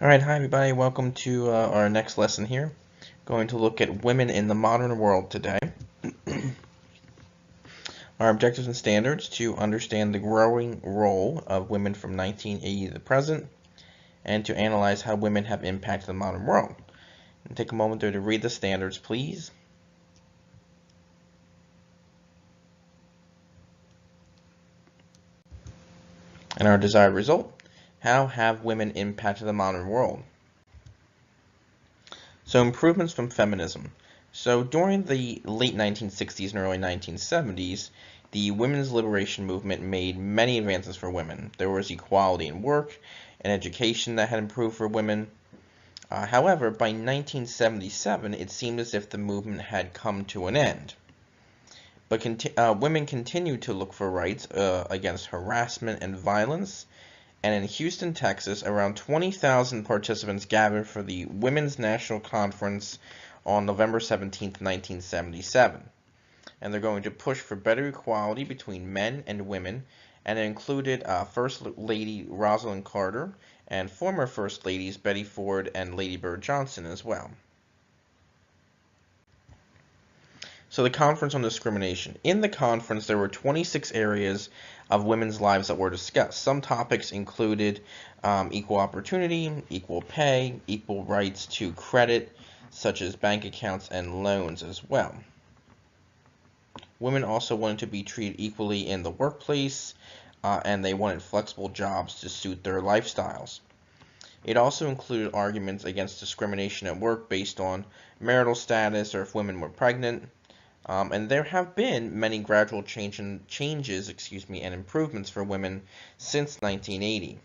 Alright, hi everybody, welcome to our next lesson here. Going to look at women in the modern world today. Our objectives and standards to understand the growing role of women from 1980 to the present, and to analyze how women have impacted the modern world. And take a moment there to read the standards, please. And our desired result, how have women impacted the modern world? So improvements from feminism. So during the late 1960s and early 1970s, the women's liberation movement made many advances for women. There was equality in work and education that had improved for women. However, by 1977, it seemed as if the movement had come to an end. But women continued to look for rights against harassment and violence. And in Houston, Texas, around 20,000 participants gathered for the Women's National Conference on November 17, 1977. And they're going to push for better equality between men and women, and it included First Lady Rosalind Carter and former First Ladies Betty Ford and Lady Bird Johnson as well. So the Conference on Discrimination. In the conference, there were 26 areas of women's lives that were discussed. Some topics included equal opportunity, equal pay, equal rights to credit, such as bank accounts and loans as well. Women also wanted to be treated equally in the workplace, and they wanted flexible jobs to suit their lifestyles. It also included arguments against discrimination at work based on marital status or if women were pregnant. And there have been many gradual changes and improvements for women since 1980.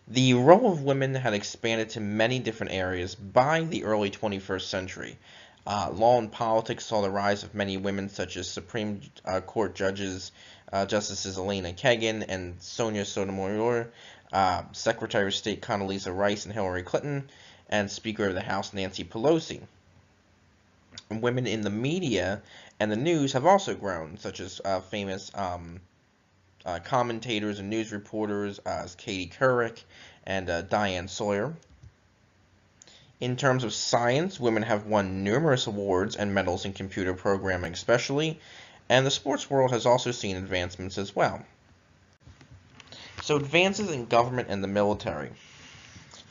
The role of women had expanded to many different areas by the early 21st century. Law and politics saw the rise of many women, such as Supreme Court judges, Justices Elena Kagan and Sonia Sotomayor, Secretary of State Condoleezza Rice and Hillary Clinton, and Speaker of the House Nancy Pelosi. Women in the media and the news have also grown, such as famous commentators and news reporters as Katie Couric and Diane Sawyer. In terms of science, women have won numerous awards and medals in computer programming especially, and the sports world has also seen advancements as well. So advances in government and the military.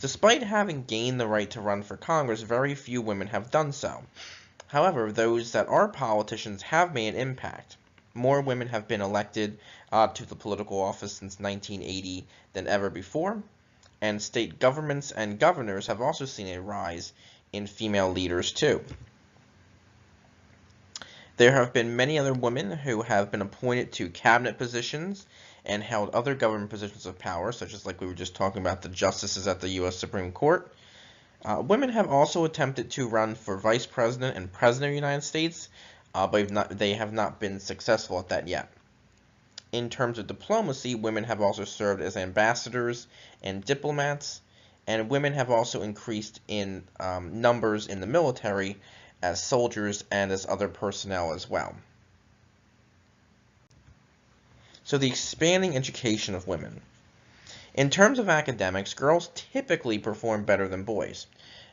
Despite having gained the right to run for Congress, very few women have done so. However, those that are politicians have made an impact. More women have been elected to the political office since 1980 than ever before, and state governments and governors have also seen a rise in female leaders too. There have been many other women who have been appointed to cabinet positions and held other government positions of power, such as like we were just talking about the justices at the U.S. Supreme Court. Women have also attempted to run for vice president and president of the United States, but they have not been successful at that yet. In terms of diplomacy, women have also served as ambassadors and diplomats, and women have also increased in numbers in the military as soldiers and as other personnel as well. So the expanding education of women. In terms of academics, girls typically perform better than boys.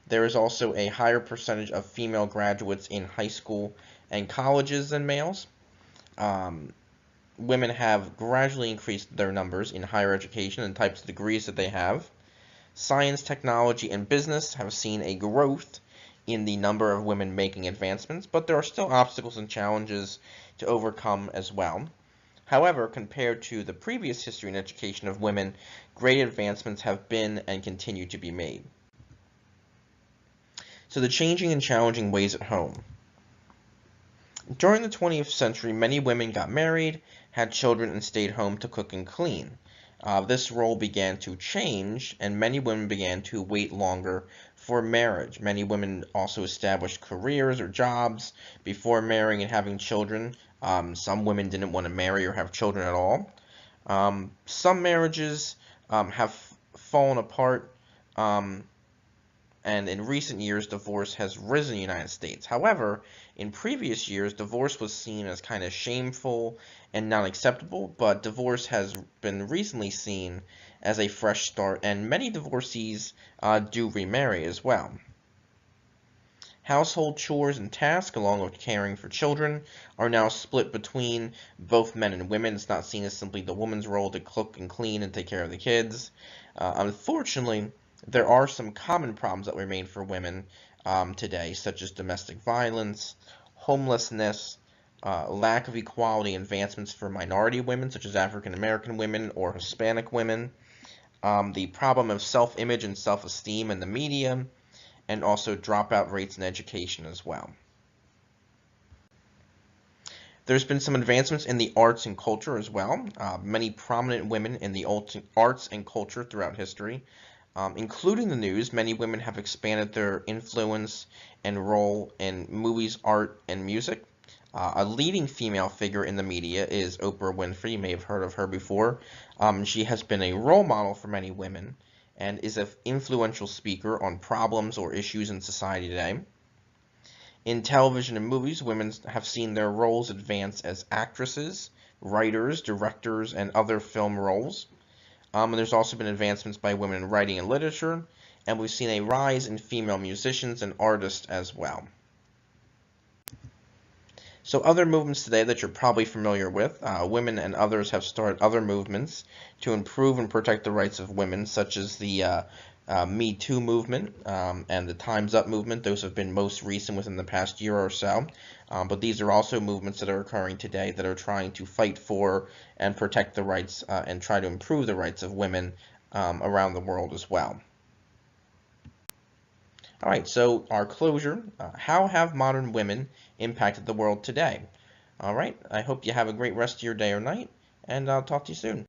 There is also a higher percentage of female graduates in high school and colleges than males. Women have gradually increased their numbers in higher education and types of degrees that they have. Science, technology, and business have seen a growth in the number of women making advancements, but there are still obstacles and challenges to overcome as well. However, compared to the previous history and education of women, great advancements have been and continue to be made. So the changing and challenging ways at home. During the 20th century, many women got married, had children, and stayed home to cook and clean. This role began to change, and many women began to wait longer for marriage. Many women also established careers or jobs before marrying and having children. Some women didn't want to marry or have children at all. Some marriages have fallen apart And in recent years, divorce has risen in the United States. However, in previous years, divorce was seen as kind of shameful and not acceptable, but divorce has been recently seen as a fresh start, and many divorcees do remarry as well. Household chores and tasks, along with caring for children, are now split between both men and women. It's not seen as simply the woman's role to cook and clean and take care of the kids. Unfortunately, there are some common problems that remain for women today, such as domestic violence, homelessness, lack of equality advancements for minority women, such as African American women or Hispanic women, the problem of self-image and self-esteem in the media, and also dropout rates in education as well. There's been some advancements in the arts and culture as well. Many prominent women in the arts and culture throughout history, including the news, many women have expanded their influence and role in movies, art, and music. A leading female figure in the media is Oprah Winfrey. You may have heard of her before. She has been a role model for many women and is an influential speaker on problems or issues in society today. In television and movies, women have seen their roles advance as actresses, writers, directors, and other film roles. And there's also been advancements by women in writing and literature, and we've seen a rise in female musicians and artists as well. So other movements today that you're probably familiar with, women and others have started other movements to improve and protect the rights of women, such as the Me Too movement and the Time's Up movement. Those have been most recent within the past year or so. But these are also movements that are occurring today that are trying to fight for and protect the rights and try to improve the rights of women around the world as well. All right, so our closure, how have modern women impacted the world today? All right, I hope you have a great rest of your day or night, and I'll talk to you soon.